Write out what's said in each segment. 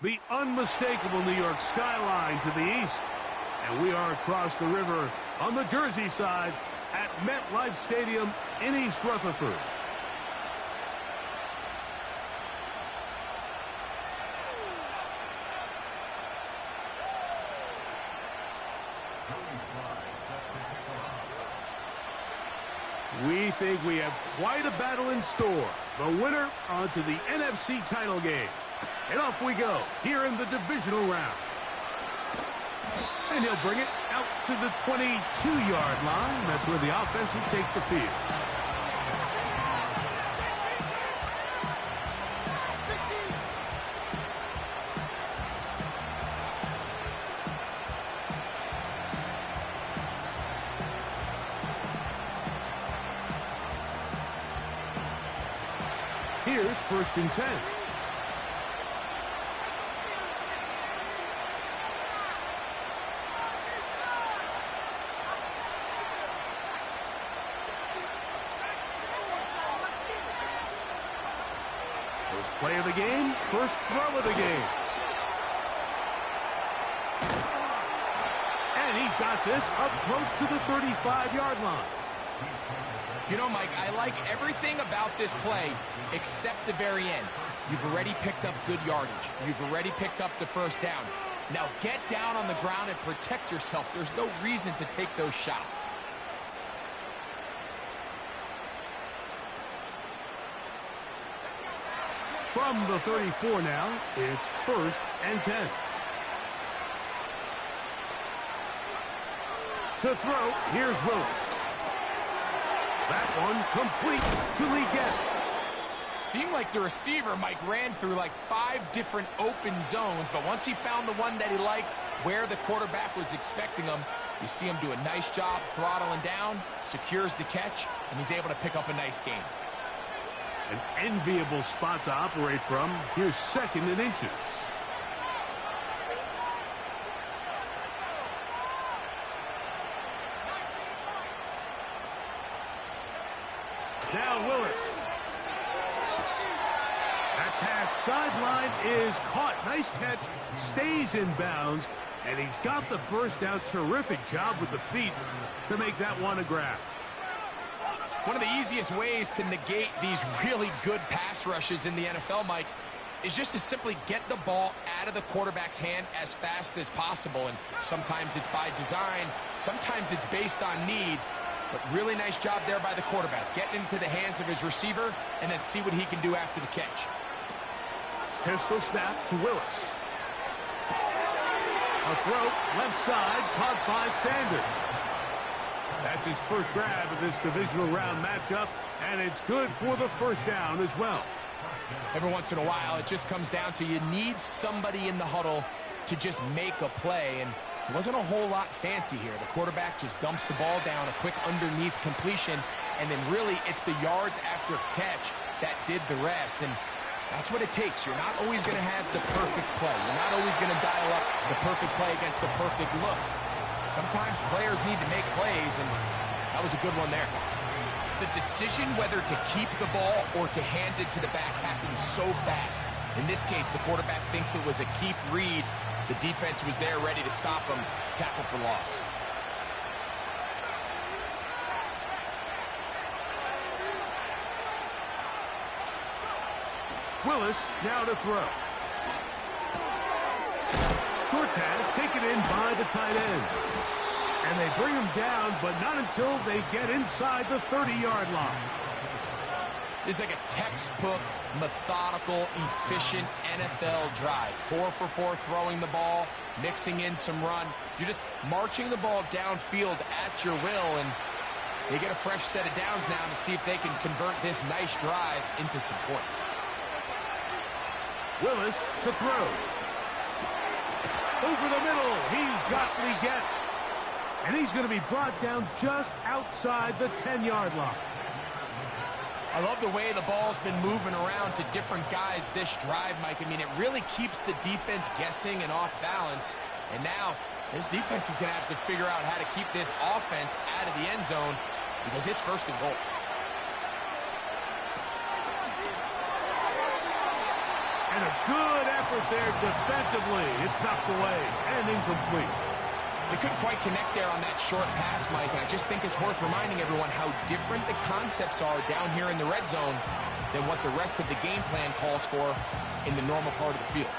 The unmistakable New York skyline to the east. And we are across the river on the Jersey side at MetLife Stadium in East Rutherford. We think we have quite a battle in store. The winner onto the NFC title game. And off we go here in the divisional round. And he'll bring it out to the 22-yard line. That's where the offense will take the field. Here's 1st and 10. First play of the game, first throw of the game. And he's got this up close to the 35-yard line. You know, Mike, I like everything about this play except the very end. You've already picked up good yardage. You've already picked up the first down. Now get down on the ground and protect yourself. There's no reason to take those shots. From the 34 now, it's 1st and 10. To throw, here's Willis. That one complete to Lega. Seemed like the receiver, Mike, ran through like 5 different open zones, but once he found the one that he liked, where the quarterback was expecting him, you see him do a nice job throttling down, secures the catch, and he's able to pick up a nice gain. An enviable spot to operate from. Here's 2nd and inches. Now Willis. That pass sideline is caught. Nice catch. Stays in bounds. And he's got the first down. Terrific job with the feet to make that one a grab. One of the easiest ways to negate these really good pass rushes in the NFL, Mike, is just to simply get the ball out of the quarterback's hand as fast as possible. And sometimes it's by design. Sometimes it's based on need. But really nice job there by the quarterback. Getting into the hands of his receiver and then see what he can do after the catch. Pistol snap to Willis. A throw, left side, caught by Sanders. That's his first grab of this divisional round matchup, and it's good for the first down as well. Every once in a while, it just comes down to you need somebody in the huddle to just make a play, and it wasn't a whole lot fancy here. The quarterback just dumps the ball down, a quick underneath completion, and then really it's the yards after catch that did the rest, and that's what it takes. You're not always going to have the perfect play. You're not always going to dial up the perfect play against the perfect look. Sometimes players need to make plays, and that was a good one there. The decision whether to keep the ball or to hand it to the back happens so fast. In this case, the quarterback thinks it was a keep read. The defense was there ready to stop him. Tackle for loss. Willis now to throw. Short pass taken in by the tight end. And they bring him down, but not until they get inside the 30-yard line. This is like a textbook, methodical, efficient NFL drive. 4 for 4 throwing the ball, mixing in some run. You're just marching the ball downfield at your will, and they get a fresh set of downs now to see if they can convert this nice drive into some points. Willis to throw. Over the middle, he's got Lega. And he's going to be brought down just outside the 10-yard line. I love the way the ball's been moving around to different guys this drive, Mike. I mean, it really keeps the defense guessing and off balance. And now, this defense is going to have to figure out how to keep this offense out of the end zone because it's 1st and goal. And And a good effort there defensively. It's knocked away and incomplete. They couldn't quite connect there on that short pass, Mike, and I just think it's worth reminding everyone how different the concepts are down here in the red zone than what the rest of the game plan calls for in the normal part of the field.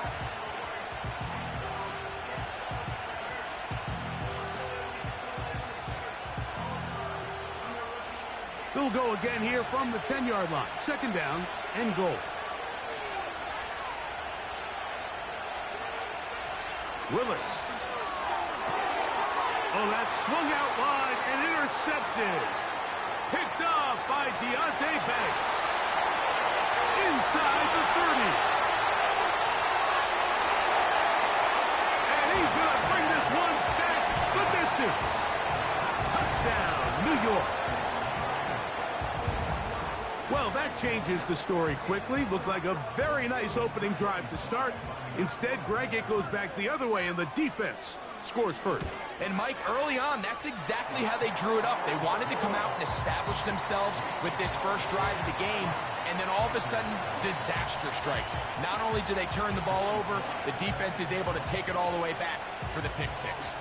They'll go again here from the 10-yard line. Second down and goal. Willis. Oh, that's swung out wide and intercepted. Picked off by Deontay Banks. Inside the 30. And he's going to bring this one back the distance. Touchdown, New York. Well, that changes the story quickly. Looked like a very nice opening drive to start. Instead, Greg, it goes back the other way, and the defense scores first. And, Mike, early on, that's exactly how they drew it up. They wanted to come out and establish themselves with this first drive of the game, and then all of a sudden, disaster strikes. Not only do they turn the ball over, the defense is able to take it all the way back for the pick six.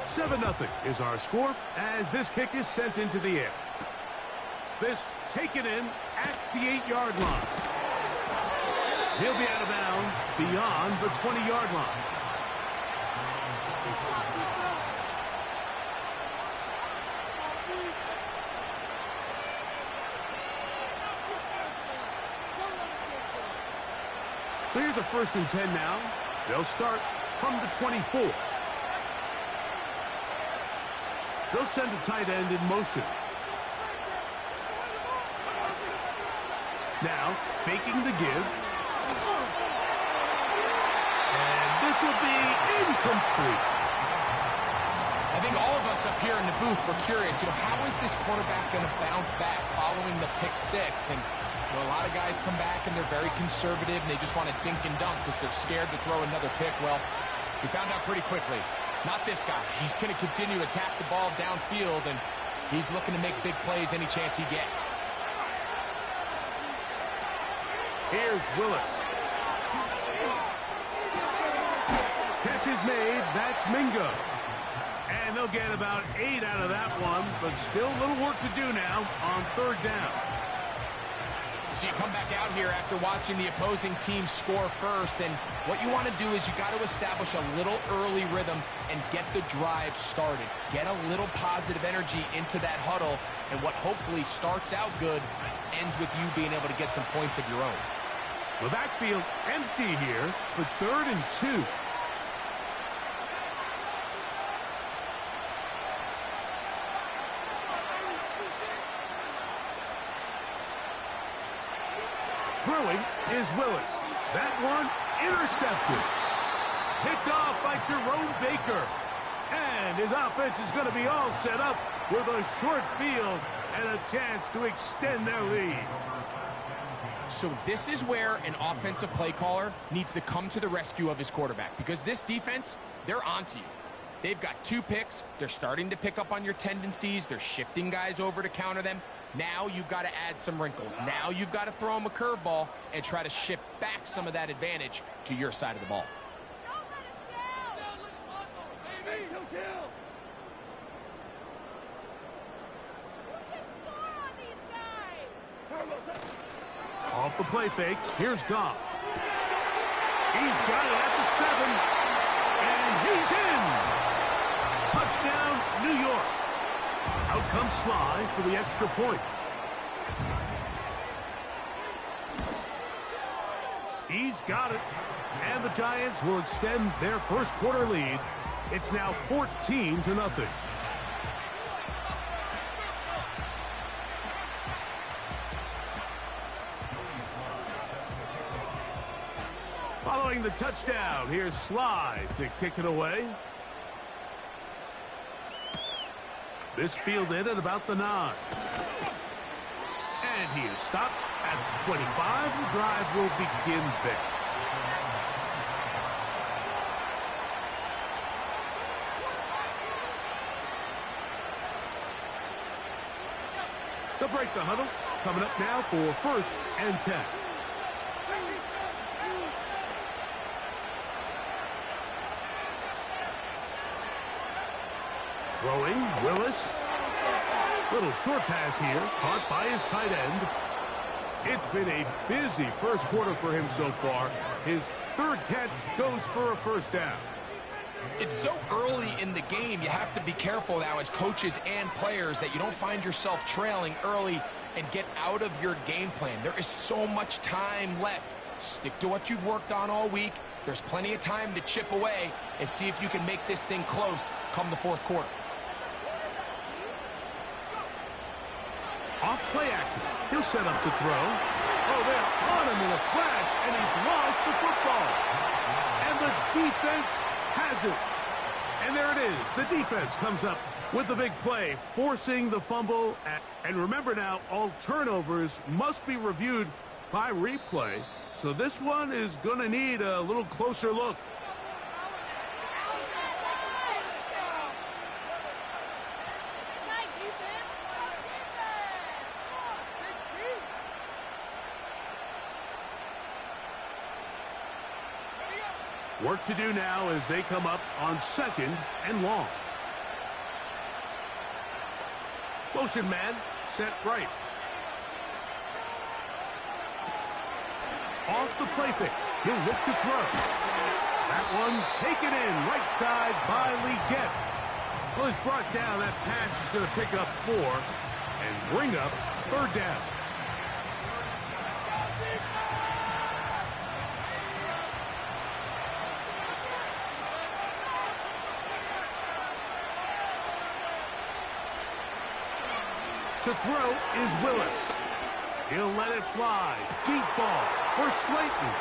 7-0 is our score as this kick is sent into the air. This taken in at the 8-yard line. He'll be out of bounds beyond the 20-yard line. So here's a 1st and 10 now. They'll start from the 24. They'll send a tight end in motion. Now, faking the give. And this will be incomplete. I think all of us up here in the booth were curious, how is this quarterback going to bounce back following the pick six? And a lot of guys come back and they're very conservative and they just want to dink and dunk because they're scared to throw another pick. Well, we found out pretty quickly. Not this guy. He's going to continue to attack the ball downfield, and he's looking to make big plays any chance he gets. Here's Willis. Catch is made. That's Mingo. And they'll get about 8 out of that one, but still a little work to do now on 3rd down. So you come back out here after watching the opposing team score first, and what you want to do is you got to establish a little early rhythm and get the drive started. Get a little positive energy into that huddle, and what hopefully starts out good ends with you being able to get some points of your own. The backfield empty here for 3rd and 2. Throwing is Willis. That one intercepted. Picked off by Jerome Baker. And his offense is going to be all set up with a short field and a chance to extend their lead. So this is where an offensive play caller needs to come to the rescue of his quarterback, because this defense, they're onto you. They've got 2 picks. They're starting to pick up on your tendencies. They're shifting guys over to counter them. Now you've got to add some wrinkles. Now you've got to throw them a curveball and try to shift back some of that advantage to your side of the ball. Off the play fake, here's Goff. He's got it at the 7, and he's in. Touchdown, New York. Out comes Sly for the extra point. He's got it, and the Giants will extend their first quarter lead. It's now 14-0. Following the touchdown, here's Sly to kick it away. This fielded at about the 9. And he is stopped at 25. The drive will begin there. They'll break the huddle. Coming up now for 1st and 10. Throwing, Willis. Little short pass here, caught by his tight end. It's been a busy first quarter for him so far. His third catch goes for a first down. It's so early in the game, you have to be careful now as coaches and players that you don't find yourself trailing early and get out of your game plan. There is so much time left. Stick to what you've worked on all week. There's plenty of time to chip away and see if you can make this thing close come the fourth quarter. Off play action. He'll set up to throw. Oh, they're on him in a flash, and he's lost the football. And the defense has it. And there it is. The defense comes up with the big play, forcing the fumble. And remember now, all turnovers must be reviewed by replay. So this one is going to need a little closer look. Work to do now as they come up on second and long. Motion man, set right. Off the play fake. He'll look to throw. That one taken in right side by Lega. Well, he's brought down. That pass is going to pick up 4 and bring up third down. To throw is Willis. He'll let it fly. Deep ball for Slayton.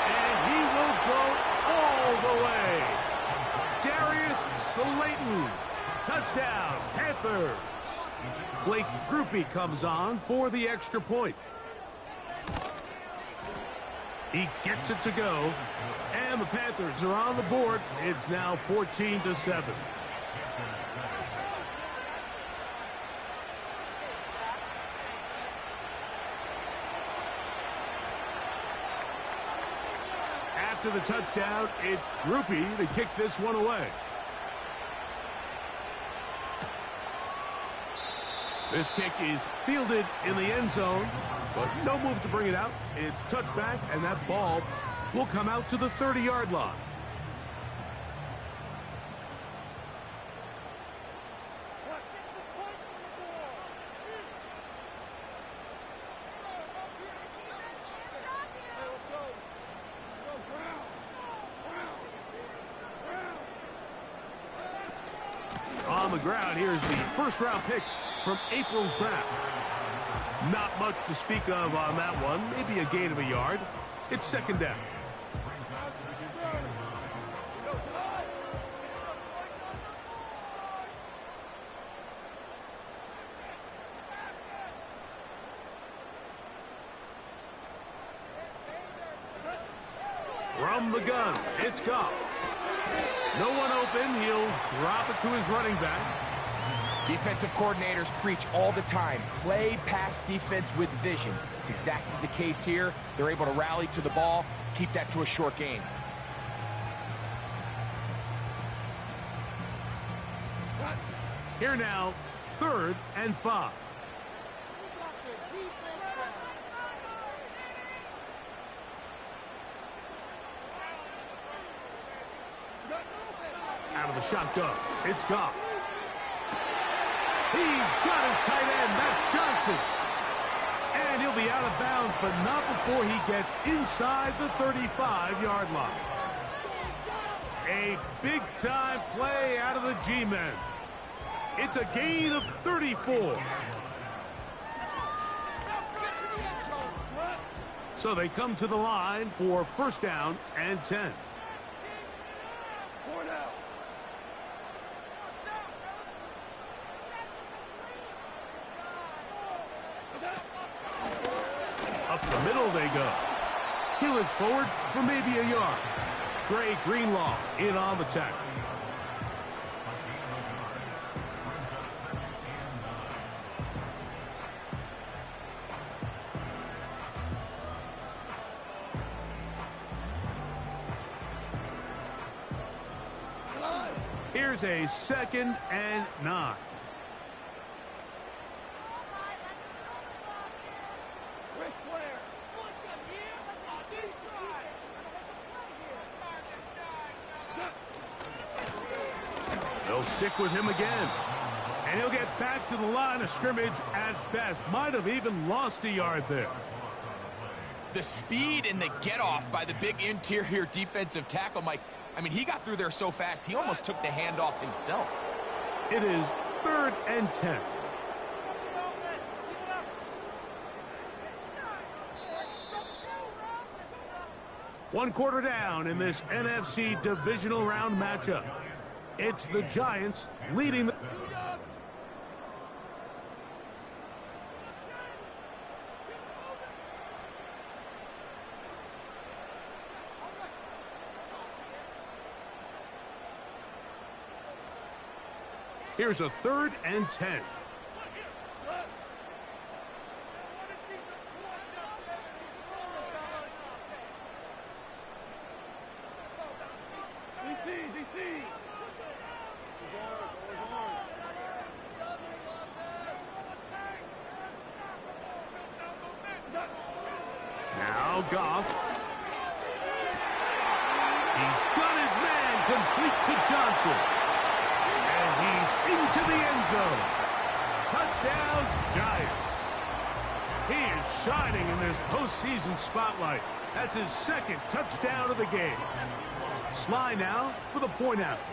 And he will go all the way. Darius Slayton. Touchdown, Panthers. Blake Groupie comes on for the extra point. He gets it to go. And the Panthers are on the board. It's now 14-7. After the touchdown, it's Groupie to kick this one away. This kick is fielded in the end zone, but no move to bring it out. It's touchback, and that ball will come out to the 30-yard line. On the ground, here's the first-round pick from April's draft. Not much to speak of on that one. Maybe a gain of a yard. It's second down. From the gun, it's Goff. No one open. He'll drop it to his running back. Defensive coordinators preach all the time. Play pass defense with vision. It's exactly the case here. They're able to rally to the ball, keep that to a short game. Here now, 3rd and 5. Out of the shotgun, it's Goff. He's got his tight end, that's Johnson. And he'll be out of bounds, but not before he gets inside the 35-yard line. A big-time play out of the G-men. It's a gain of 34. So they come to the line for first down and 10. Up the middle they go. He looks forward for maybe a yard. Dre Greenlaw in on the tackle. Here's a 2nd and 9. They'll stick with him again. And he'll get back to the line of scrimmage at best. Might have even lost a yard there. The speed and the get-off by the big interior defensive tackle, Mike. I mean, he got through there so fast, he almost took the handoff himself. It is 3rd and 10. One quarter down in this NFC Divisional Round matchup. It's the Giants leading the... Here's a 3rd and 10. Now Goff. He's got his man complete to Johnson. And he's into the end zone. Touchdown, Giants. He is shining in this postseason spotlight. That's his 2nd touchdown of the game. Sly now for the point after.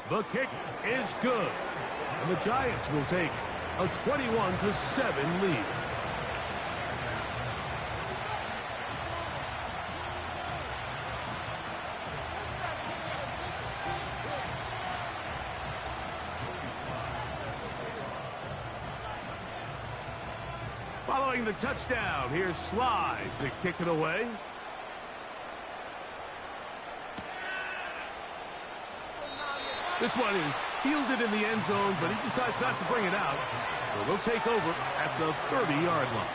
The kick is good. And the Giants will take a 21-7 lead. Following the touchdown, here's Sly to kick it away. This one is fielded in the end zone, but he decides not to bring it out. So they'll take over at the 30-yard line.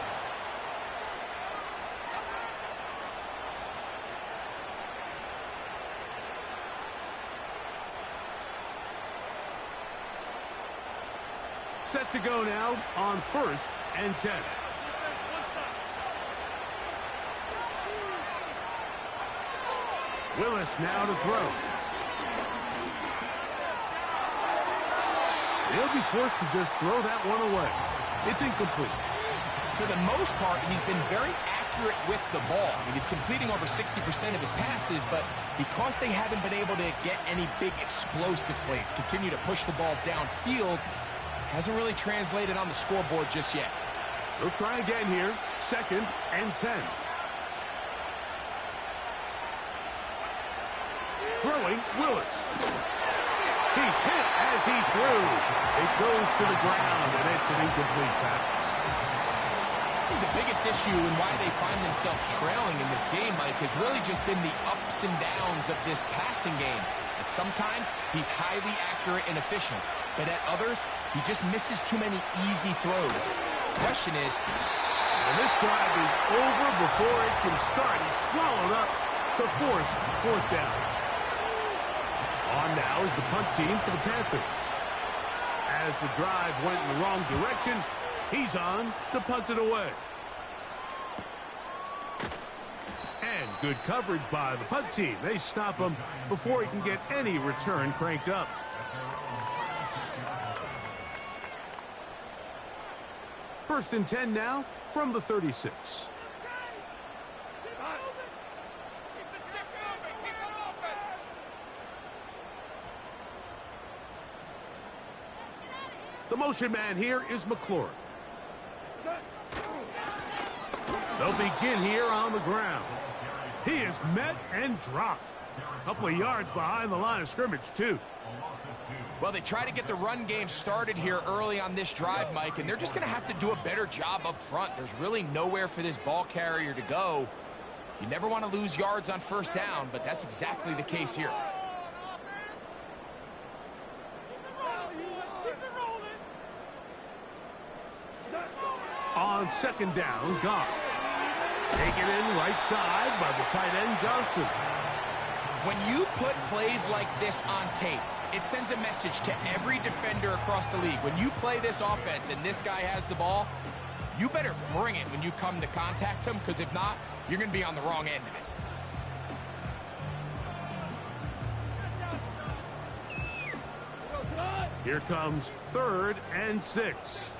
Set to go now on 1st and 10. Willis now to throw. He'll be forced to just throw that one away. It's incomplete. For the most part, he's been very accurate with the ball. I mean, he's completing over 60% of his passes, but because they haven't been able to get any big explosive plays, continue to push the ball downfield, hasn't really translated on the scoreboard just yet. They'll try again here. 2nd and 10. Throwing, Willis. He's hit as he threw. It goes to the ground, and it's an incomplete pass. I think the biggest issue and why they find themselves trailing in this game, Mike, has really just been the ups and downs of this passing game. And sometimes he's highly accurate and efficient, but at others, he just misses too many easy throws. The question is, and this drive is over before it can start. He's swallowed up to force 4th down. On now is the punt team for the Panthers. As the drive went in the wrong direction, he's on to punt it away. And good coverage by the punt team. They stop him before he can get any return cranked up. First and 10 now from the 36. The motion man here is McLaurin. They'll begin here on the ground. He is met and dropped. A couple of yards behind the line of scrimmage, too. Well, they try to get the run game started here early on this drive, Mike, and they're just going to have to do a better job up front. There's really nowhere for this ball carrier to go. You never want to lose yards on 1st down, but that's exactly the case here. On 2nd down, Goff. Taken in right side by the tight end, Johnson. When you put plays like this on tape, it sends a message to every defender across the league. When you play this offense and this guy has the ball, you better bring it when you come to contact him, because if not, you're going to be on the wrong end of it. Here comes 3rd and 6.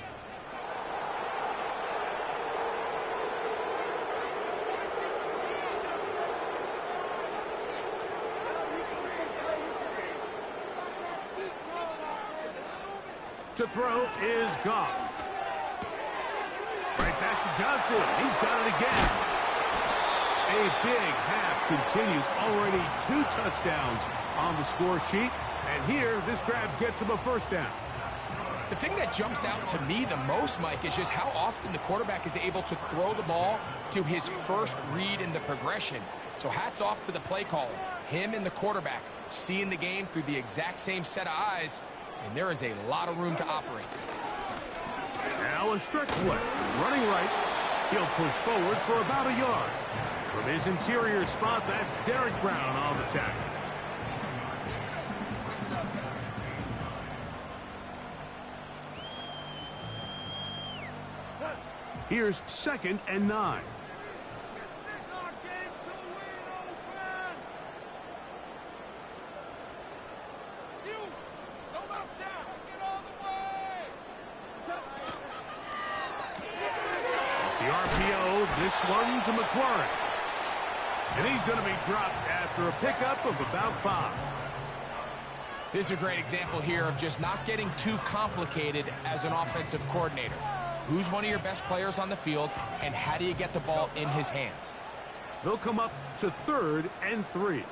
To throw is Goff. Right back to Johnson. He's got it again. A big half continues. Already 2 touchdowns on the score sheet. And here, this grab gets him a first down. The thing that jumps out to me the most, Mike, is just how often the quarterback is able to throw the ball to his first read in the progression. So hats off to the play caller. Him and the quarterback seeing the game through the exact same set of eyes, and there is a lot of room to operate. Now a stretch play. Running right. He'll push forward for about a yard. From his interior spot, that's Derek Brown on the tackle. Here's 2nd and 9. The RPO, this one to McLaurin. And he's going to be dropped after a pickup of about 5. This is a great example here of just not getting too complicated as an offensive coordinator. Who's one of your best players on the field, and how do you get the ball in his hands? They'll come up to 3rd and 3.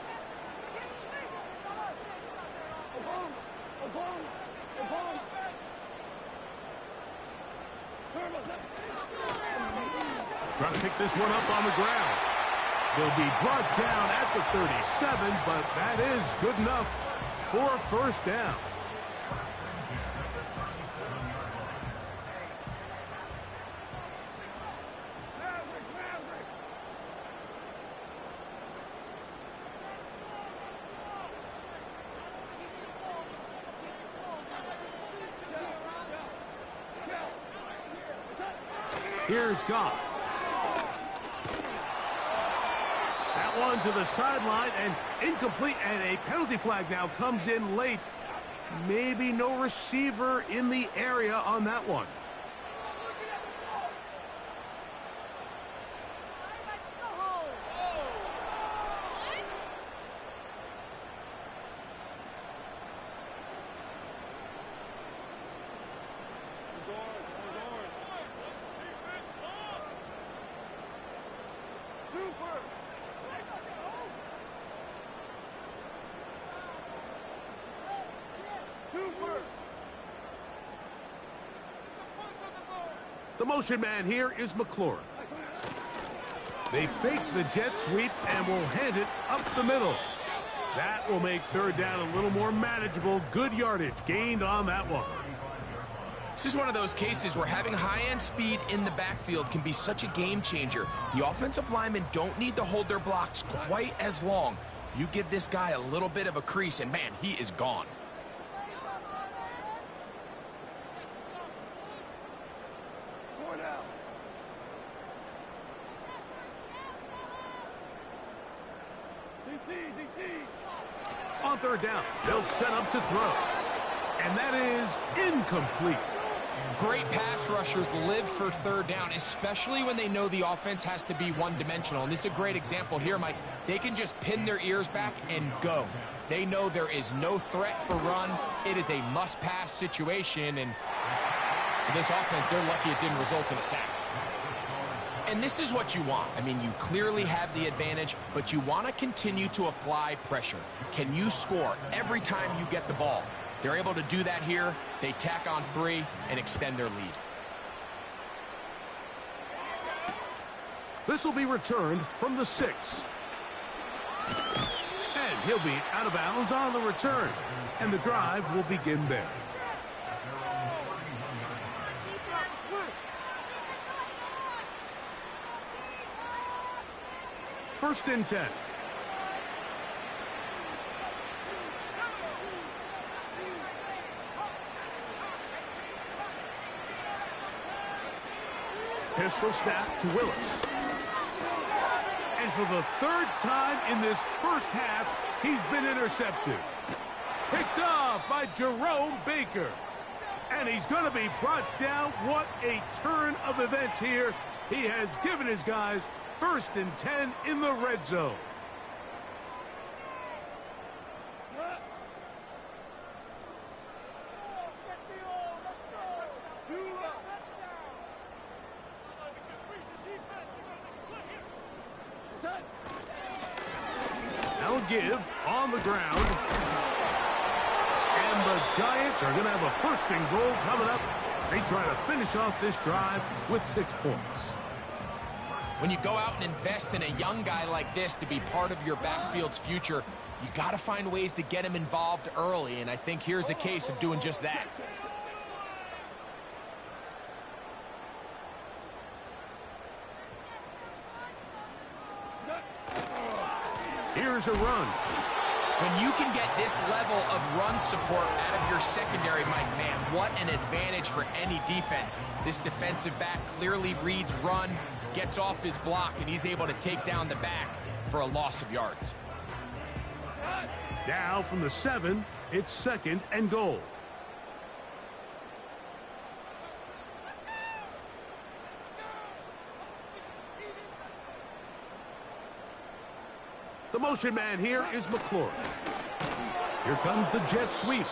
Trying to pick this one up on the ground. They'll be brought down at the 37, but that is good enough for a first down. Here's Goff. That one to the sideline and incomplete, and a penalty flag now comes in late. Maybe no receiver in the area on that one. The motion man here is McLaurin. They fake the jet sweep and will hand it up the middle. That will make 3rd down a little more manageable. Good yardage gained on that one. This is one of those cases where having high-end speed in the backfield can be such a game changer. The offensive linemen don't need to hold their blocks quite as long. You give this guy a little bit of a crease, and man, he is gone. On 3rd down, they'll set up to throw. And that is incomplete. Great pass rushers live for 3rd down, especially when they know the offense has to be one-dimensional. And this is a great example here, Mike. They can just pin their ears back and go. They know there is no threat for run. It is a must-pass situation, and for this offense, they're lucky it didn't result in a sack. And this is what you want. I mean, you clearly have the advantage, but you want to continue to apply pressure. Can you score every time you get the ball? They're able to do that here. They tack on 3 and extend their lead. This will be returned from the 6. And he'll be out of bounds on the return. And the drive will begin there. First and 10. Pistol snap to Willis. And for the third time in this first half, he's been intercepted. Picked off by Jerome Baker. And he's going to be brought down. What a turn of events here. He has given his guys 1st and 10 in the red zone. Now give on the ground. And the Giants are going to have a 1st and goal coming up. They try to finish off this drive with 6 points. When you go out and invest in a young guy like this to be part of your backfield's future, you got to find ways to get him involved early, and I think here's a case of doing just that. Here's a run. When you can get this level of run support out of your secondary, my man, what an advantage for any defense. This defensive back clearly reads run, gets off his block, and he's able to take down the back for a loss of yards. Now from the 7, it's 2nd and goal. The motion man here is McClure. Here comes the jet sweep.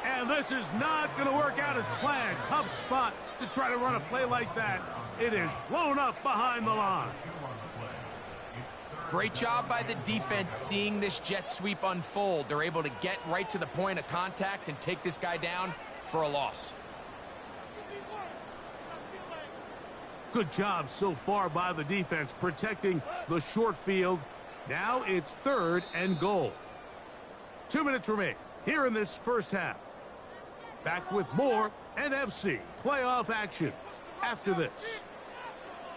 And this is not going to work out as planned. Tough spot to try to run a play like that. It is blown up behind the line. Great job by the defense seeing this jet sweep unfold. They're able to get right to the point of contact and take this guy down for a loss. Good job so far by the defense protecting the short field. Now it's 3rd and goal. 2 minutes remain here in this first half. Back with more NFC playoff action after this.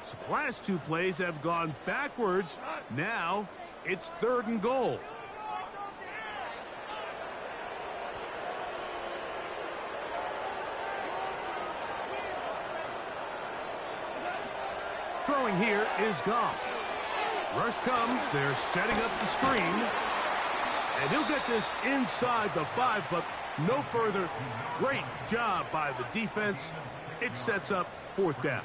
So the last 2 plays have gone backwards. Now it's 3rd and goal. Throwing here is Goff. Rush comes. They're setting up the screen. And he'll get this inside the 5, but no further. Great job by the defense. It sets up 4th down.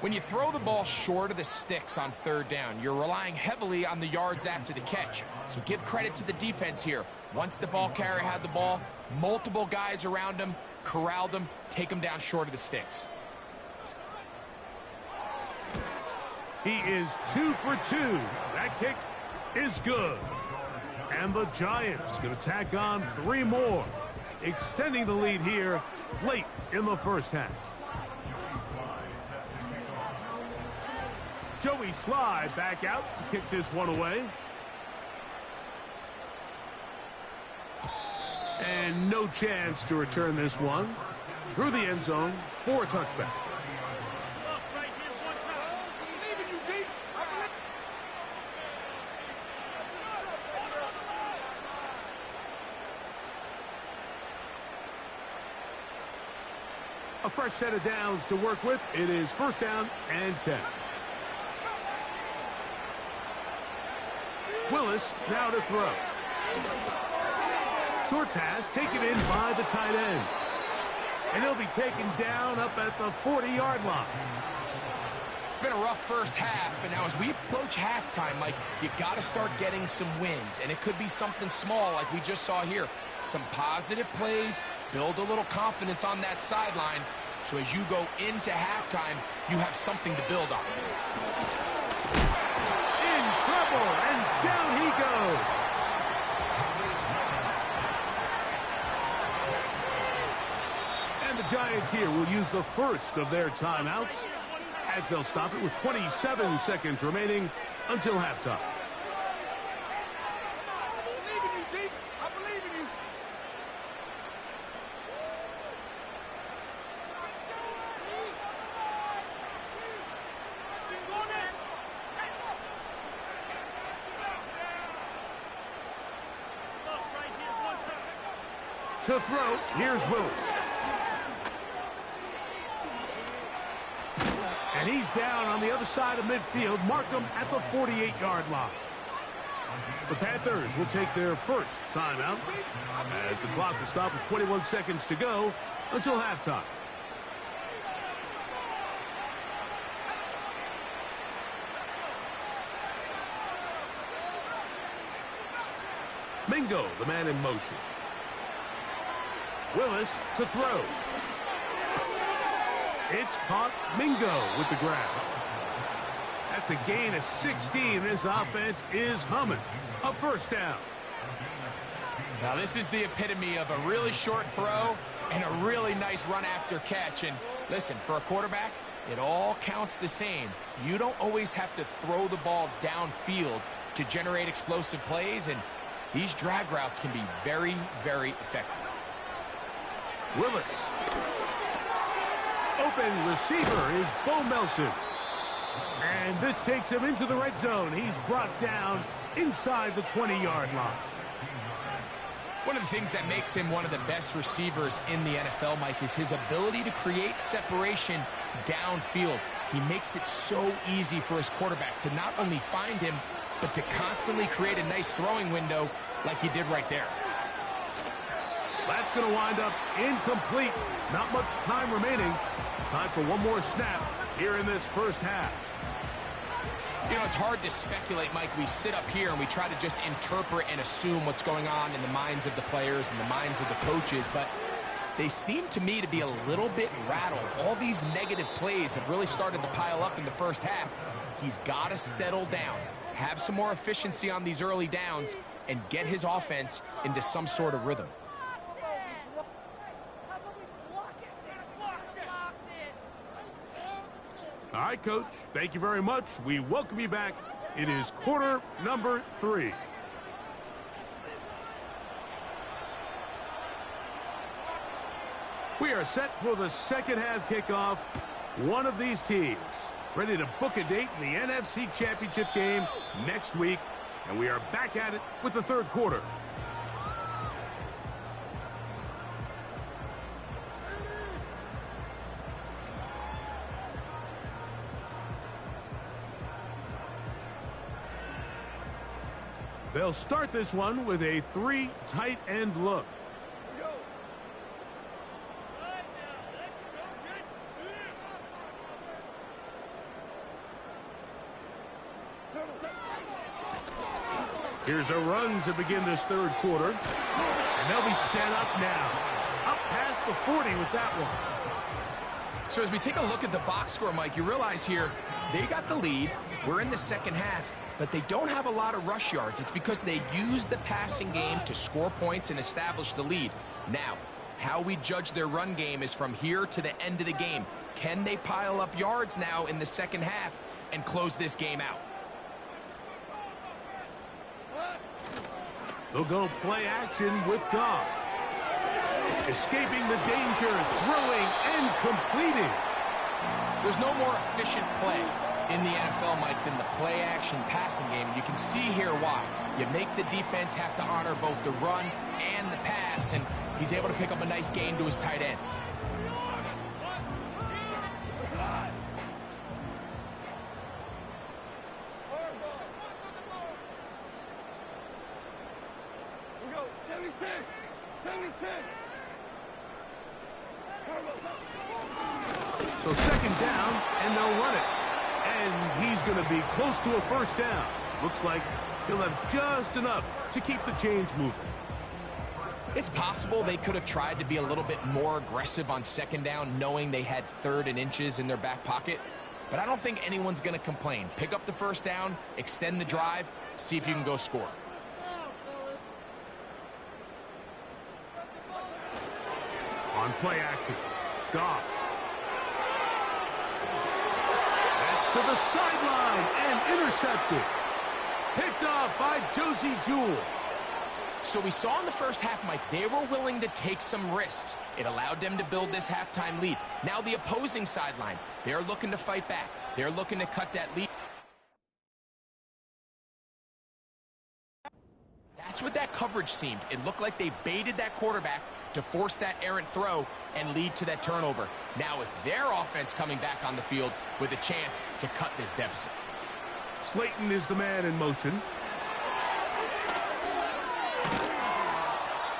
When you throw the ball short of the sticks on 3rd down, you're relying heavily on the yards after the catch. So give credit to the defense here. Once the ball carrier had the ball, multiple guys around him, corralled him, take him down short of the sticks. He is 2 for 2. That kick is good. And the Giants going to tack on 3 more, extending the lead here late in the first half. Joey Sly back out to kick this one away. And no chance to return this one through the end zone for a touchback. A fresh set of downs to work with. It is 1st down and 10. Willis now to throw. Short pass taken in by the tight end. And he'll be taken down up at the 40-yard line. It's been a rough first half, but now as we approach halftime, Mike, you got to start getting some wins. And it could be something small like we just saw here. Some positive plays, build a little confidence on that sideline. So as you go into halftime, you have something to build on. In trouble, and down he goes. And the Giants here will use the first of their timeouts, as they'll stop it with 27 seconds remaining until halftime. To throw, here's Willis. And he's down on the other side of midfield. Mark him at the 48-yard line. The Panthers will take their first timeout as the clock will stop with 21 seconds to go until halftime. Mingo, the man in motion. Willis to throw. It's caught. Mingo with the grab. That's a gain of 16. This offense is humming. A first down. Now this is the epitome of a really short throw and a really nice run after catch. And listen, for a quarterback, it all counts the same. You don't always have to throw the ball downfield to generate explosive plays, and these drag routes can be very, very effective. Willis. Open receiver is Bo Melton. And this takes him into the red zone. He's brought down inside the 20-yard line. One of the things that makes him one of the best receivers in the NFL, Mike, is his ability to create separation downfield. He makes it so easy for his quarterback to not only find him, but to constantly create a nice throwing window like he did right there. That's going to wind up incomplete. Not much time remaining. Time for one more snap here in this first half. You know, it's hard to speculate, Mike. We sit up here and we try to just interpret and assume what's going on in the minds of the players and the minds of the coaches, but they seem to me to be a little bit rattled. All these negative plays have really started to pile up in the first half. He's got to settle down, have some more efficiency on these early downs, and get his offense into some sort of rhythm. All right, Coach, thank you very much. We welcome you back. It is quarter number 3. We are set for the second half kickoff. One of these teams ready to book a date in the NFC Championship game next week, and we are back at it with the third quarter. They'll start this one with a 3 tight end look. Here's a run to begin this third quarter. And they'll be set up now. Up past the 40 with that one. So as we take a look at the box score, Mike, you realize here they got the lead. We're in the second half, but they don't have a lot of rush yards. It's because they use the passing game to score points and establish the lead. Now, how we judge their run game is from here to the end of the game. Can they pile up yards now in the second half and close this game out? They'll go play action with Goff. Escaping the danger, throwing and completing. There's no more efficient play in the NFL, Mike, than the play-action passing game. You can see here why. You make the defense have to honor both the run and the pass, and he's able to pick up a nice gain to his tight end. So second down, and they'll run it. And he's going to be close to a first down. Looks like he'll have just enough to keep the chains moving. It's possible they could have tried to be a little bit more aggressive on second down, knowing they had 3rd and inches in their back pocket. But I don't think anyone's going to complain. Pick up the first down, extend the drive, see if you can go score. On play action, Goff. To the sideline and intercepted. Picked off by Josie Jewell. So we saw in the first half, Mike, they were willing to take some risks. It allowed them to build this halftime lead. Now the opposing sideline, they're looking to fight back. They're looking to cut that lead. That's what that coverage seemed. It looked like they baited that quarterback, to force that errant throw and lead to that turnover. Now it's their offense coming back on the field with a chance to cut this deficit. Slayton is the man in motion.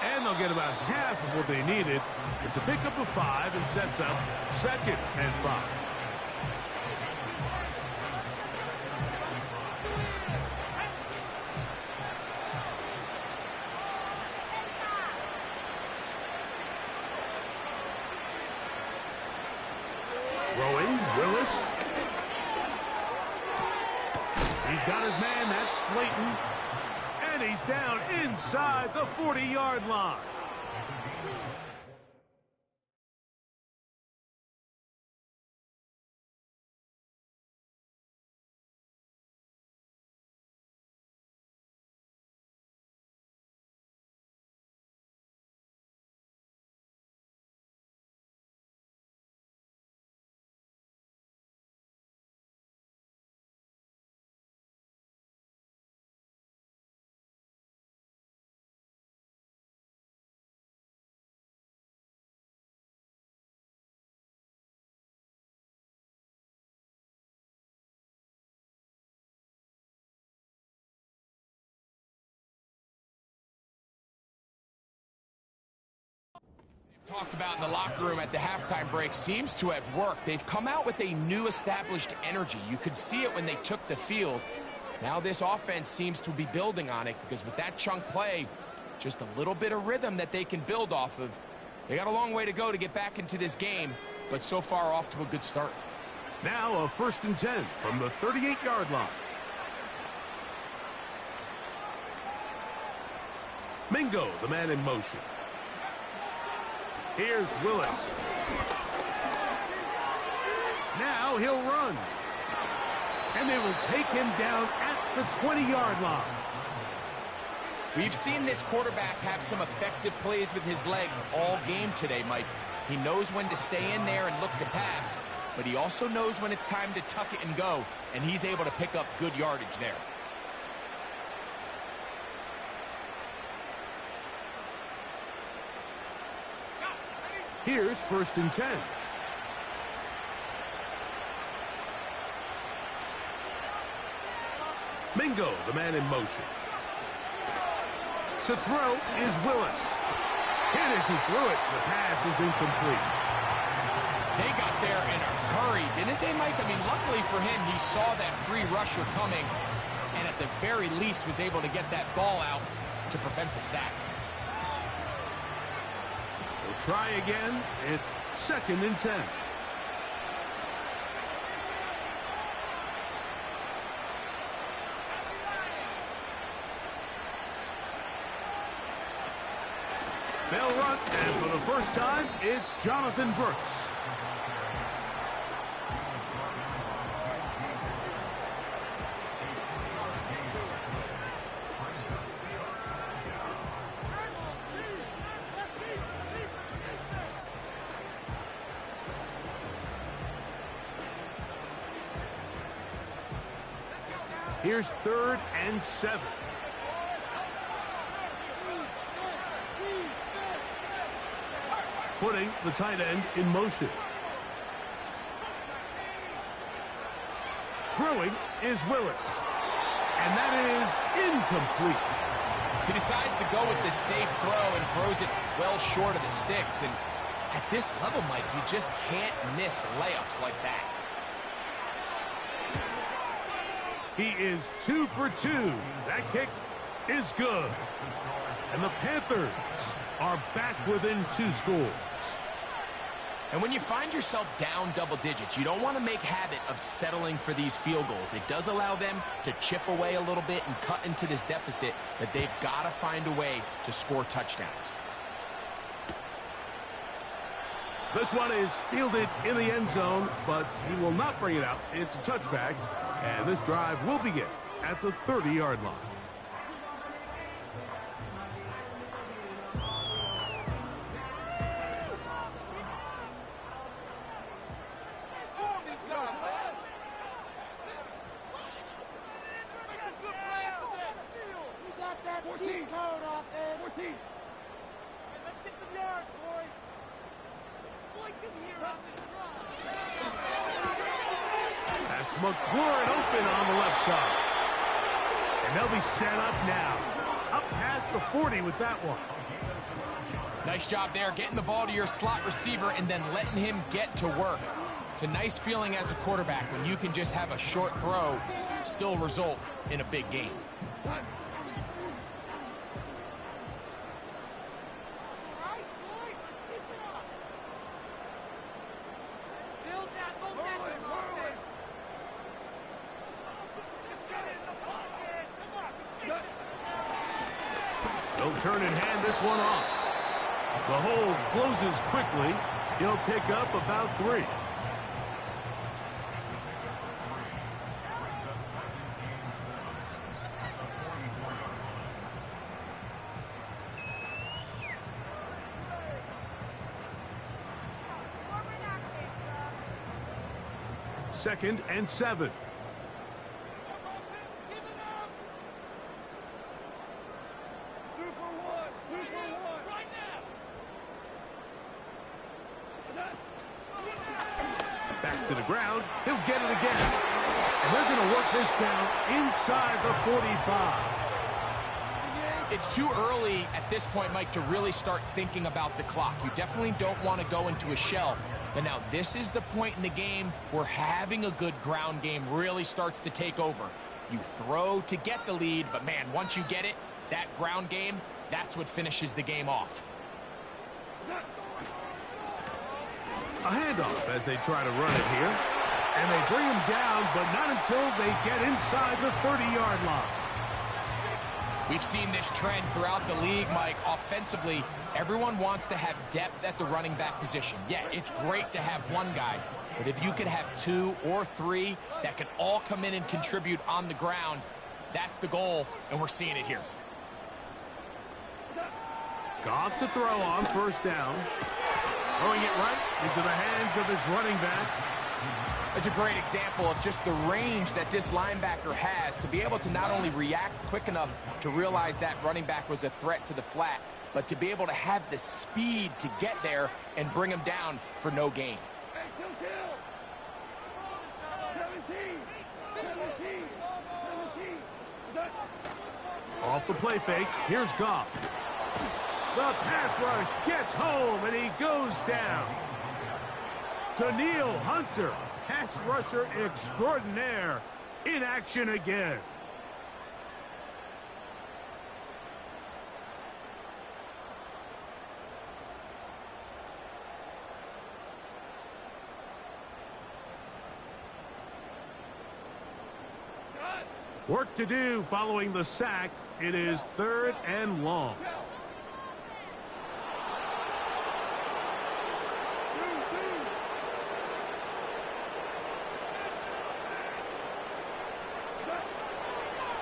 And they'll get about half of what they needed. It's a pickup of 5 and sets up 2nd and 5. Throwing, Willis. He's got his man, that's Slayton. And he's down inside the 40-yard line. Talked about in the locker room at the halftime break seems to have worked. They've come out with a new established energy. You could see it when they took the field. Now this offense seems to be building on it because with that chunk play, just a little bit of rhythm that they can build off of. They got a long way to go to get back into this game, but so far off to a good start. Now a 1st and 10 from the 38-yard line. Mingo, the man in motion. Here's Willis. Now he'll run. And they will take him down at the 20-yard line. We've seen this quarterback have some effective plays with his legs all game today, Mike. He knows when to stay in there and look to pass, but he also knows when it's time to tuck it and go, and he's able to pick up good yardage there. Here's 1st and 10. Mingo, the man in motion. To throw is Willis. Hit as he threw it. The pass is incomplete. They got there in a hurry, didn't they, Mike? I mean, luckily for him, he saw that free rusher coming, and at the very least was able to get that ball out to prevent the sack. We'll try again. It's 2nd and 10. They'll run, and for the first time, it's Jonathan Brooks. Here's 3rd and 7. Putting the tight end in motion. Throwing is Willis. And that is incomplete. He decides to go with this safe throw and throws it well short of the sticks. And at this level, Mike, you just can't miss layups like that. He is 2 for 2. That kick is good. And the Panthers are back within 2 scores. And when you find yourself down double digits, you don't want to make habit of settling for these field goals. It does allow them to chip away a little bit and cut into this deficit, but they've got to find a way to score touchdowns. This one is fielded in the end zone, but he will not bring it out. It's a touchback, and this drive will begin at the 30-yard line. That's McLaurin open on the left side. And they'll be set up now. Up past the 40 with that one. Nice job there, getting the ball to your slot receiver and then letting him get to work. It's a nice feeling as a quarterback when you can just have a short throw still result in a big game. They'll turn and hand this one off. The hole closes quickly. He'll pick up about 3. Second and 7. Back to the ground. He'll get it again. And they're going to work this down inside the 45. It's too early at this point, Mike, to really start thinking about the clock. You definitely don't want to go into a shell. But now this is the point in the game where having a good ground game really starts to take over. You throw to get the lead, but man, once you get it, that ground game, that's what finishes the game off. A handoff as they try to run it here. And they bring him down, but not until they get inside the 30-yard line. We've seen this trend throughout the league, Mike. Offensively, everyone wants to have depth at the running back position. Yeah, it's great to have one guy, but if you could have 2 or 3 that can all come in and contribute on the ground, that's the goal, and we're seeing it here. Goff to throw on first down. Throwing it right into the hands of his running back. It's a great example of just the range that this linebacker has to be able to not only react quick enough to realize that running back was a threat to the flat, but to be able to have the speed to get there and bring him down for no gain. Off the play fake, here's Goff. The pass rush gets home, and he goes down. Daniil Hunter, pass rusher extraordinaire, in action again. Work to do following the sack. It is 3rd and long.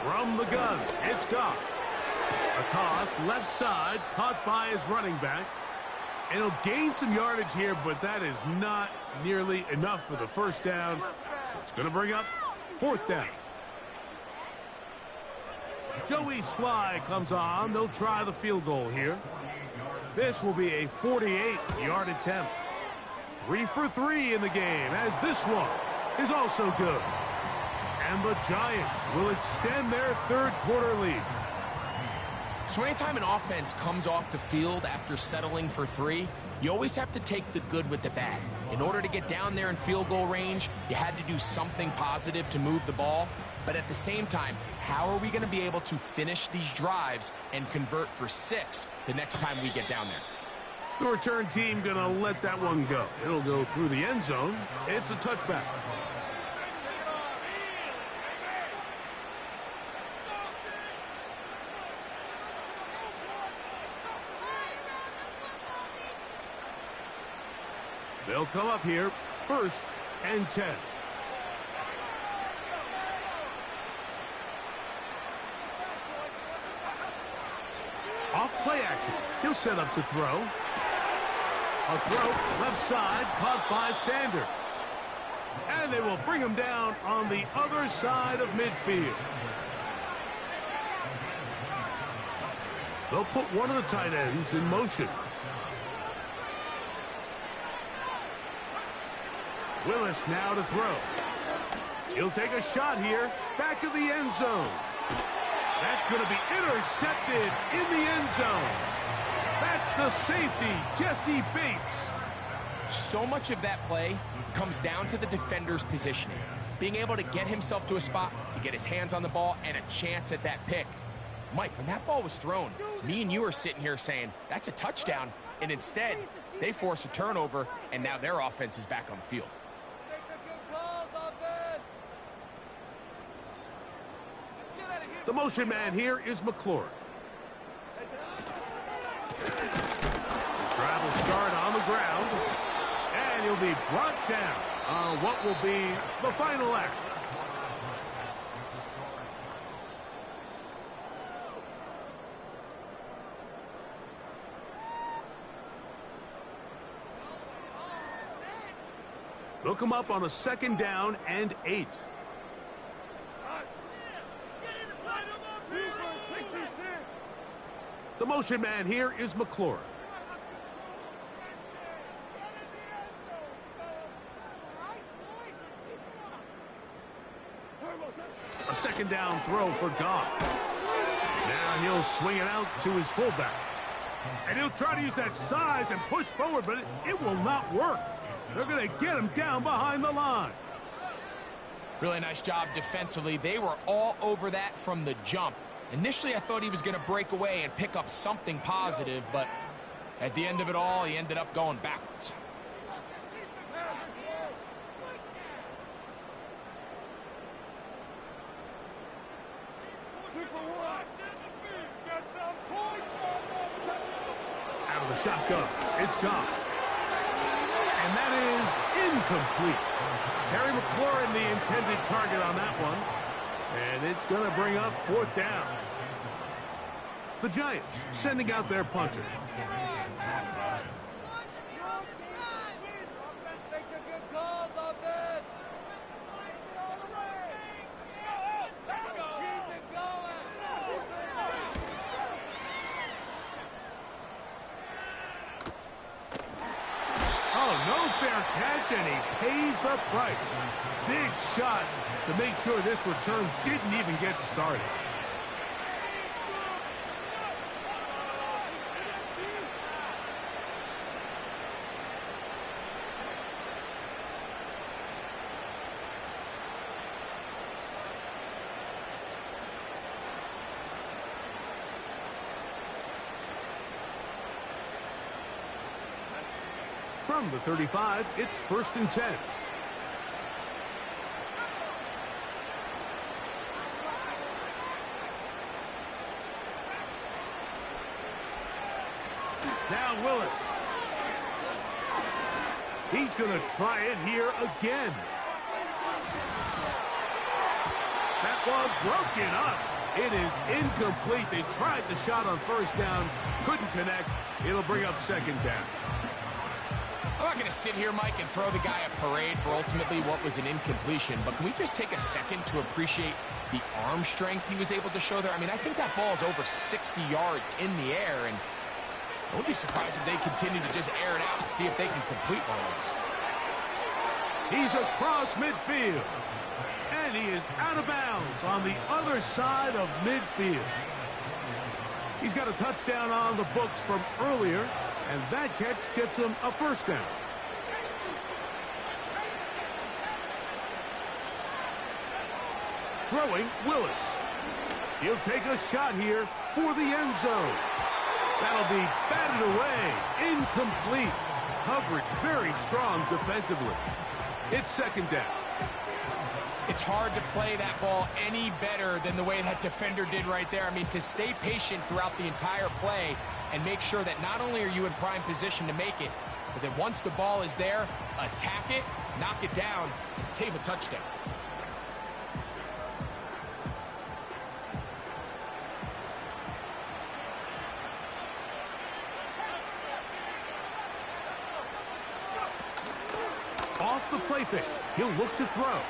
From the gun, it's Goff. A toss, left side, caught by his running back. And he'll gain some yardage here, but that is not nearly enough for the first down. So it's going to bring up 4th down. Joey Sly comes on. They'll try the field goal here. This will be a 48-yard attempt. 3 for 3 in the game, as this one is also good. And the Giants will extend their 3rd quarter lead. So anytime an offense comes off the field after settling for 3, you always have to take the good with the bad. In order to get down there in field goal range, you had to do something positive to move the ball. But at the same time, how are we going to be able to finish these drives and convert for 6 the next time we get down there? The return team going to let that one go. It'll go through the end zone. It's a touchback. They'll come up here, 1st and 10. Off play action. He'll set up to throw. A throw, left side, caught by Sanders. And they will bring him down on the other side of midfield. They'll put one of the tight ends in motion. Willis now to throw. He'll take a shot here, back of the end zone. That's going to be intercepted in the end zone. That's the safety, Jesse Bates. So much of that play comes down to the defender's positioning. Being able to get himself to a spot, to get his hands on the ball, and a chance at that pick. Mike, when that ball was thrown, me and you are sitting here saying, that's a touchdown, and instead, they force a turnover, and now their offense is back on the field. The motion man here is McLaurin. His drive will start on the ground, and he'll be brought down on what will be the final act. They'll come up on a 2nd down and 8. The motion man here is McLaurin. A 2nd down throw for Goff. Now he'll swing it out to his fullback. And he'll try to use that size and push forward, but it will not work. They're going to get him down behind the line. Really nice job defensively. They were all over that from the jump. Initially, I thought he was going to break away and pick up something positive, but at the end of it all, he ended up going backwards. Out of the shotgun, it's gone. And that is incomplete. Terry McLaurin, the intended target on that one. And it's going to bring up 4th down. The Giants sending out their punter. Catch, and he pays the price. Big shot to make sure this return didn't even get started. From the 35, it's 1st and 10. Now Willis. He's going to try it here again. That ball broken up. It is incomplete. They tried the shot on 1st down. Couldn't connect. It'll bring up 2nd down. I'm not going to sit here, Mike, and throw the guy a parade for ultimately what was an incompletion, but can we just take a second to appreciate the arm strength he was able to show there? I mean, I think that ball is over 60 yards in the air, and I wouldn't be surprised if they continue to just air it out and see if they can complete one of those. He's across midfield, and he is out of bounds on the other side of midfield. He's got a touchdown on the books from earlier, and that catch gets him a 1st down. Throwing, Willis. He'll take a shot here for the end zone. That'll be batted away. Incomplete. Coverage very strong defensively. It's 2nd down. It's hard to play that ball any better than the way that defender did right there. I mean, to stay patient throughout the entire play and make sure that not only are you in prime position to make it, but that once the ball is there, attack it, knock it down, and save a touchdown. Off the play fake, he'll look to throw.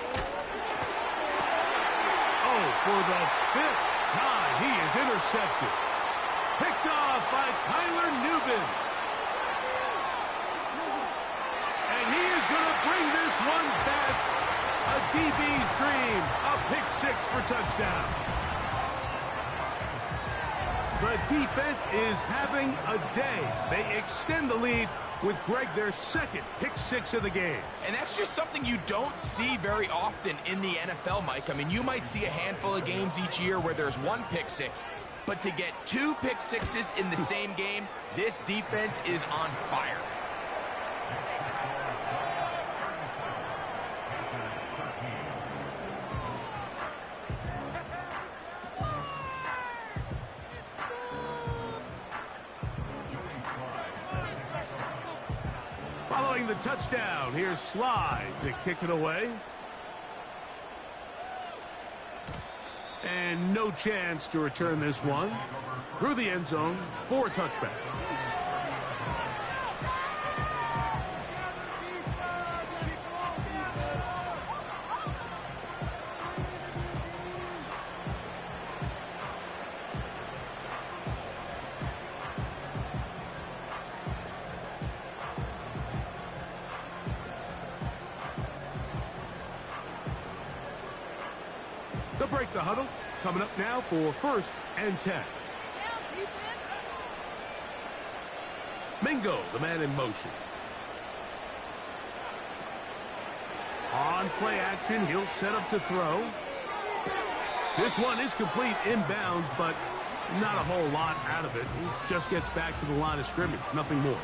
Oh, for the 5th time, he is intercepted. Picked off by Tyler Newbin. And he is going to bring this one back. A DB's dream. A pick six for touchdown. The defense is having a day. They extend the lead with Greg their second pick six of the game. And that's just something you don't see very often in the NFL, Mike. I mean, you might see a handful of games each year where there's one pick six, but to get two pick sixes in the same game, this defense is on fire. Following the touchdown, here's Slide to kick it away. And no chance to return this one. Through the end zone for a touchback. They'll break the huddle. Coming up now for 1st and 10. Mingo, the man in motion. On play action, he'll set up to throw. This one is complete inbounds, but not a whole lot out of it. He just gets back to the line of scrimmage, nothing more.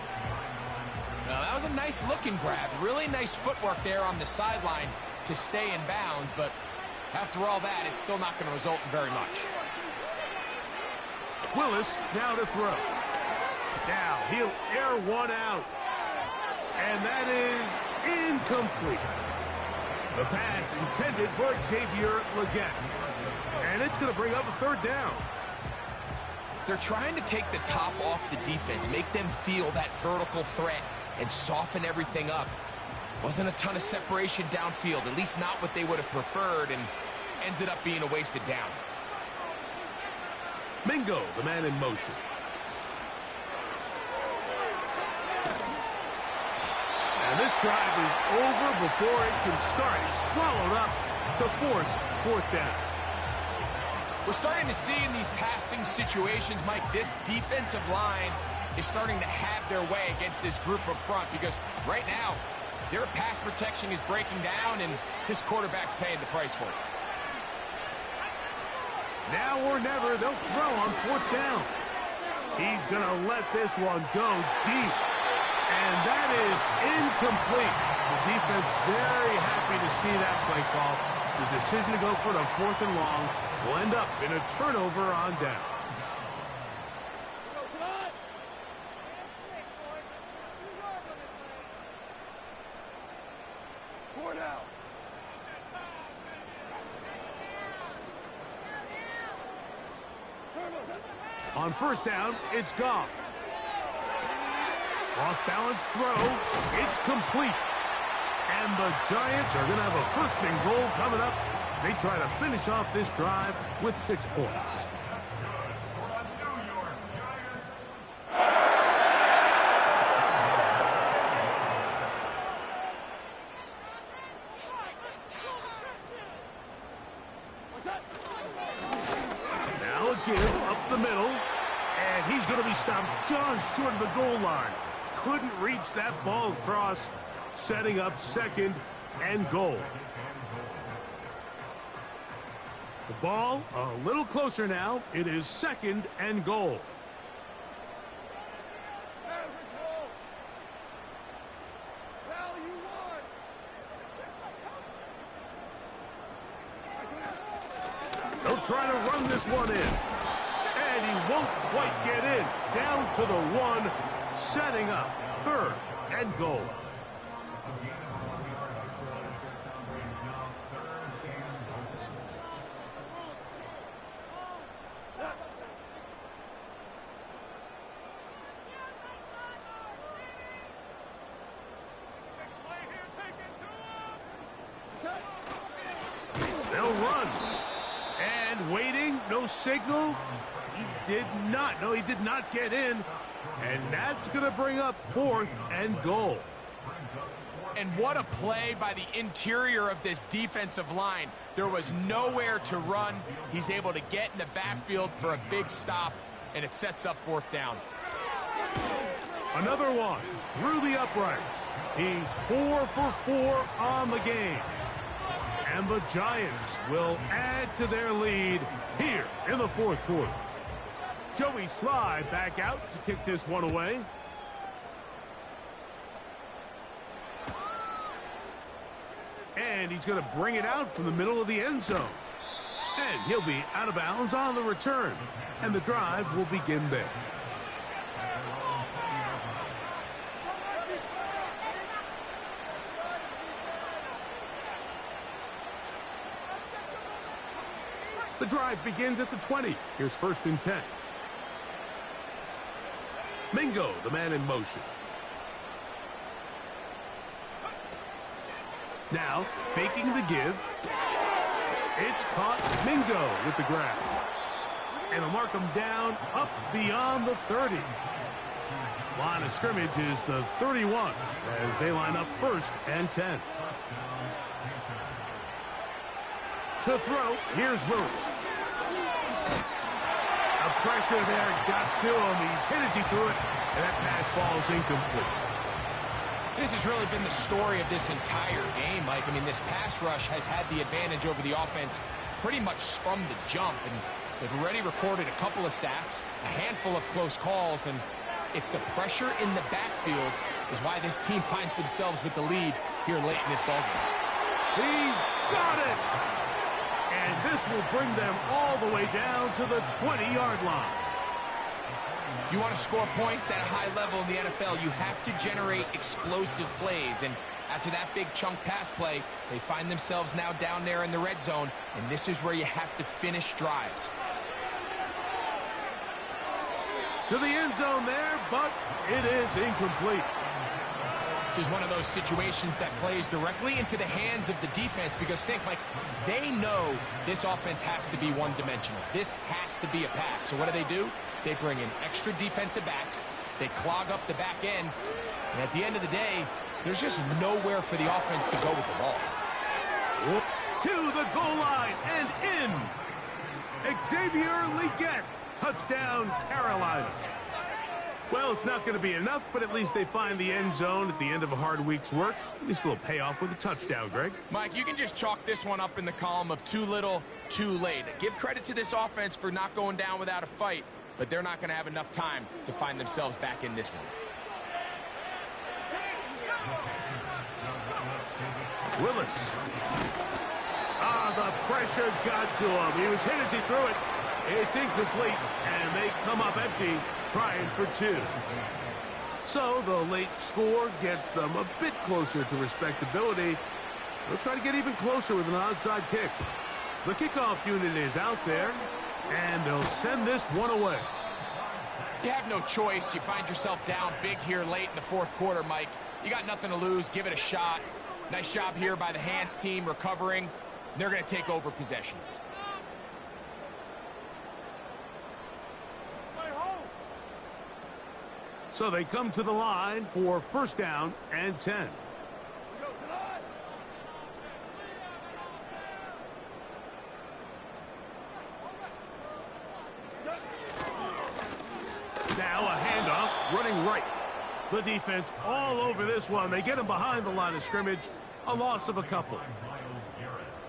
Now, that was a nice looking grab. Really nice footwork there on the sideline to stay in bounds, but after all that, it's still not going to result in very much. Willis now to throw. Now he'll air one out. And that is incomplete. The pass intended for Xavier Legette. And it's going to bring up a 3rd down. They're trying to take the top off the defense, make them feel that vertical threat, and soften everything up. Wasn't a ton of separation downfield, at least not what they would have preferred, and ended up being a wasted down. Mingo, the man in motion. And this drive is over before it can start. He's swallowed up to force 4th down. We're starting to see in these passing situations, Mike, this defensive line is starting to have their way against this group up front, because right now, their pass protection is breaking down, and this quarterback's paying the price for it. Now or never, they'll throw on 4th down. He's going to let this one go deep. And that is incomplete. The defense very happy to see that play call. The decision to go for it on 4th and long will end up in a turnover on down. On 1st down, it's Goff. Off-balance throw. It's complete. And the Giants are going to have a 1st and goal coming up. They try to finish off this drive with 6 points. Now a give up the middle. And he's going to be stopped just short of the goal line. Couldn't reach that ball across, setting up 2nd and goal. The ball a little closer now. It is 2nd and goal. They'll try to run this one in. And he won't quite get in. Down to the 1, setting up 3rd and goal. They'll run. And waiting, no signal. He did not. No, he did not get in. And that's going to bring up 4th and goal. And what a play by the interior of this defensive line. There was nowhere to run. He's able to get in the backfield for a big stop, and it sets up 4th down. Another one through the uprights. He's 4 for 4 on the game. And the Giants will add to their lead here in the 4th quarter. Joey Sly back out to kick this one away. And he's going to bring it out from the middle of the end zone. And he'll be out of bounds on the return. And the drive will begin there. The drive begins at the 20. Here's 1st and 10. Mingo, the man in motion. Now, faking the give. It's caught. Mingo with the grab. And they'll mark him down up beyond the 30. Line of scrimmage is the 31 as they line up 1st and 10. To throw, here's Willis. The pressure there got to him. He's hit as he threw it, and that pass falls incomplete. This has really been the story of this entire game, Mike. I mean, this pass rush has had the advantage over the offense pretty much from the jump, and they've already recorded a couple of sacks, a handful of close calls, and it's the pressure in the backfield is why this team finds themselves with the lead here late in this ballgame. He's got it! And this will bring them all the way down to the 20-yard line. If you want to score points at a high level in the NFL, you have to generate explosive plays. And after that big chunk pass play, they find themselves now down there in the red zone. And this is where you have to finish drives. To the end zone there, but it is incomplete. This is one of those situations that plays directly into the hands of the defense because think, Mike, they know this offense has to be one-dimensional. This has to be a pass. So what do? They bring in extra defensive backs. They clog up the back end. And at the end of the day, there's just nowhere for the offense to go with the ball. To the goal line and in. Xavier Legette. Touchdown, Carolina. Well, it's not going to be enough, but at least they find the end zone at the end of a hard week's work. At least a little payoff with a touchdown, Greg. Mike, you can just chalk this one up in the column of too little, too late. Give credit to this offense for not going down without a fight, but they're not going to have enough time to find themselves back in this one. Willis. The pressure got to him. He was hit as he threw it. It's incomplete, and they come up empty, trying for 2. So the late score gets them a bit closer to respectability. They'll try to get even closer with an onside kick. The kickoff unit is out there, and they'll send this one away. You have no choice. You find yourself down big here late in the 4th quarter, Mike. You got nothing to lose. Give it a shot. Nice job here by the hands team recovering. They're going to take over possession. So they come to the line for 1st down and 10. Now a handoff, running right. The defense all over this one. They get him behind the line of scrimmage. A loss of a couple.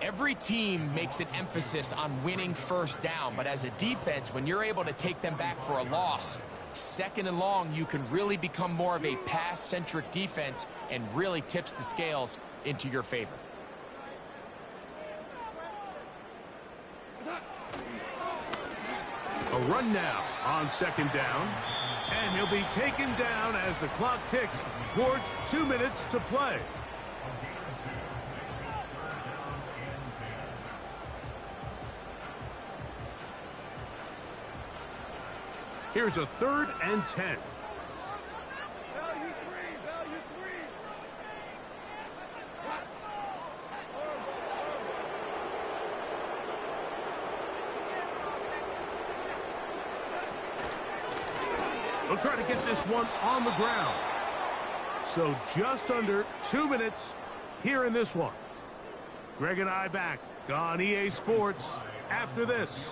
Every team makes an emphasis on winning 1st down, but as a defense, when you're able to take them back for a loss, 2nd and long, you can really become more of a pass-centric defense and really tips the scales into your favor. A run now on 2nd down, and he'll be taken down as the clock ticks towards 2 minutes to play. Here's a 3rd and 10. They'll try to get this one on the ground. So just under 2 minutes here in this one. Greg and I back on EA Sports after this.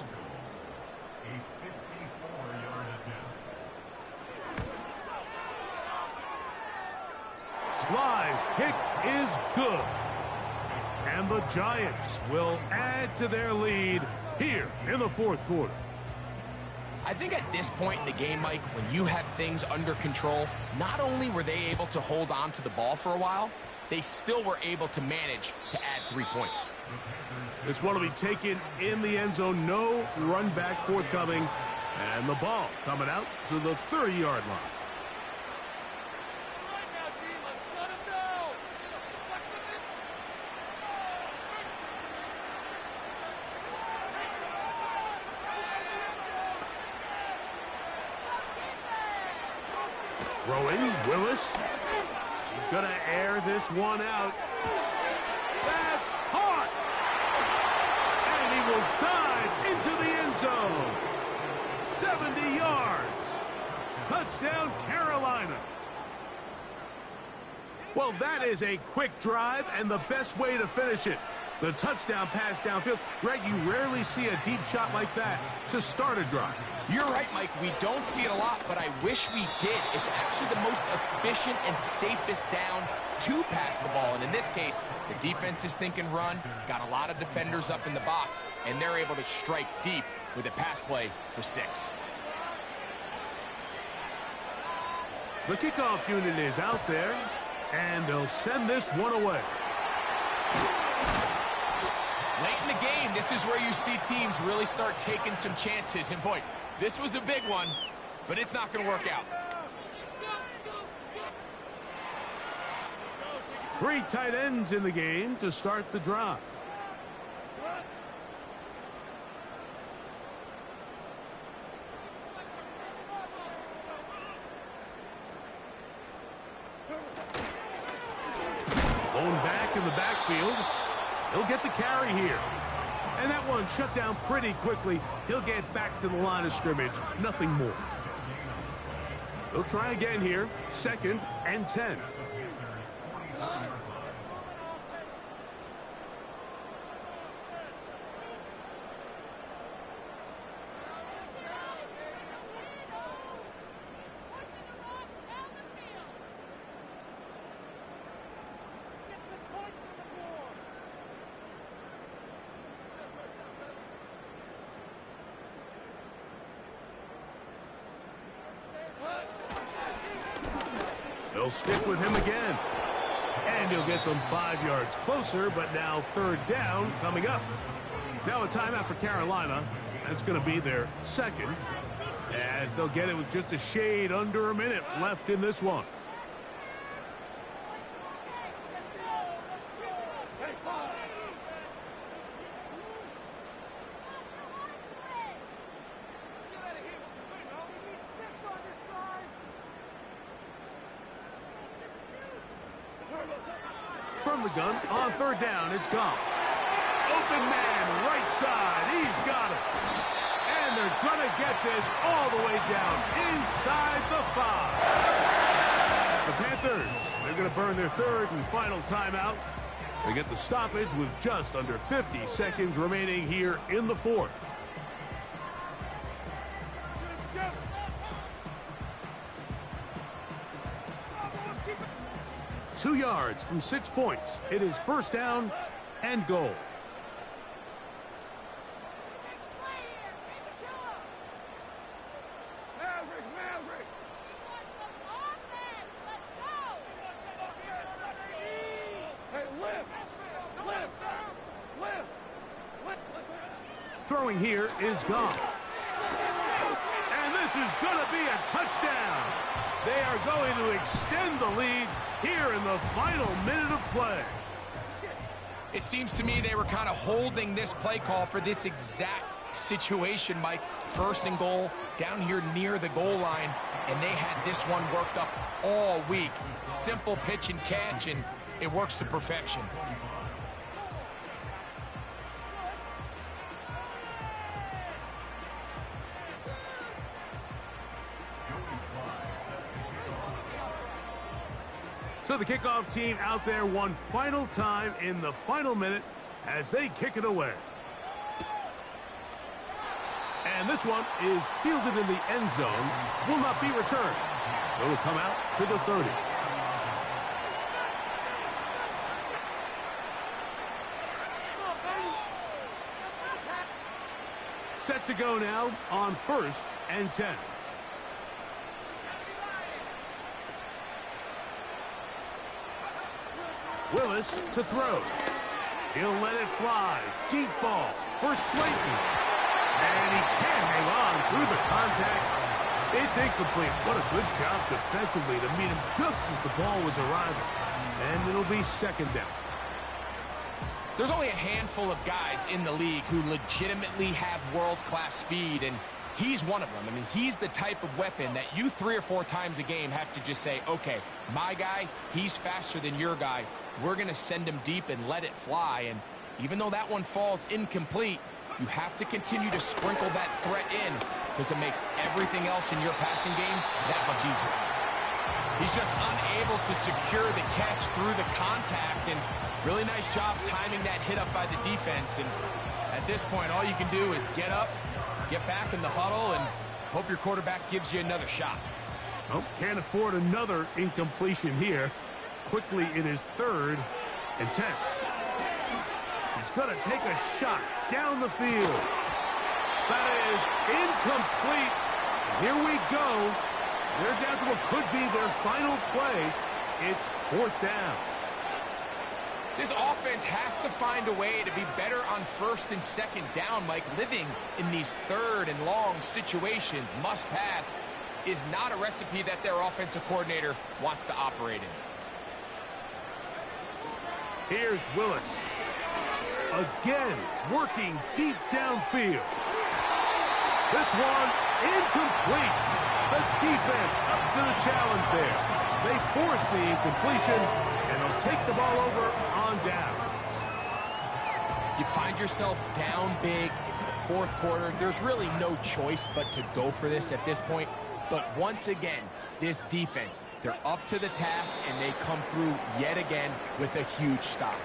Sly's kick is good. And the Giants will add to their lead here in the fourth quarter. I think at this point in the game, Mike, when you have things under control, not only were they able to hold on to the ball for a while, they still were able to manage to add 3 points. This one will be taken in the end zone. No run back forthcoming. And the ball coming out to the 30-yard line. Throwing, Willis. He's going to air this one out. That's caught! And he will dive into the end zone. 70 yards. Touchdown, Carolina. Well, that is a quick drive and the best way to finish it. The touchdown pass downfield. Greg, you rarely see a deep shot like that to start a drive. You're right, Mike. We don't see it a lot, but I wish we did. It's actually the most efficient and safest down to pass the ball. And in this case, the defense is thinking run, got a lot of defenders up in the box, and they're able to strike deep with a pass play for 6. The kickoff unit is out there, and they'll send this one away. Late in the game, this is where you see teams really start taking some chances. And boy, this was a big one, but it's not going to work out. 3 tight ends in the game to start the drive. Going back in the backfield. He'll get the carry here. And that one shut down pretty quickly. He'll get back to the line of scrimmage. Nothing more. He'll try again here. 2nd and 10. They'll stick with him again. And he'll get them 5 yards closer, but now 3rd down coming up. Now a timeout for Carolina. That's going to be their 2nd, as they'll get it with just a shade under a minute left in this one. From the gun on 3rd down, it's gone. Open man, right side, he's got it. And they're going to get this all the way down inside the 5. The Panthers, they're going to burn their 3rd and final timeout. They get the stoppage with just under 50 seconds remaining here in the 4th. Two yards from 6 points. It is 1st down and goal. Throwing here is gone. And this is going to be a touchdown. They are going to extend the lead here in the final minute of play. It seems to me they were kind of holding this play call for this exact situation, Mike. 1st and goal, down here near the goal line, and they had this one worked up all week. Simple pitch and catch, and it works to perfection. So the kickoff team out there one final time in the final minute as they kick it away. And this one is fielded in the end zone, will not be returned. So it'll come out to the 30. Set to go now on 1st and 10. Willis to throw. He'll let it fly. Deep ball for Slayton. And he can't hang on through the contact. It's incomplete. What a good job defensively to meet him just as the ball was arriving. And it'll be 2nd down. There's only a handful of guys in the league who legitimately have world-class speed, and he's one of them. I mean, he's the type of weapon that you 3 or 4 times a game have to just say, okay, my guy, he's faster than your guy. We're going to send him deep and let it fly. And even though that one falls incomplete, you have to continue to sprinkle that threat in because it makes everything else in your passing game that much easier. He's just unable to secure the catch through the contact, and really nice job timing that hit up by the defense. And at this point, all you can do is get up, get back in the huddle, and hope your quarterback gives you another shot. Oh, can't afford another incompletion here. Quickly, it is 3rd and 10. He's going to take a shot down the field. That is incomplete. Here we go. They're down to what could be their final play. It's 4th down. This offense has to find a way to be better on 1st and 2nd down, Mike. Living in these 3rd and long situations, must pass, is not a recipe that their offensive coordinator wants to operate in. Here's Willis. Again, working deep downfield. This one incomplete. The defense up to the challenge there. They force the incompletion, and they'll take the ball over on down. You find yourself down big. It's the 4th quarter. There's really no choice but to go for this at this point. But once again, this defense, they're up to the task, and they come through yet again with a huge stop.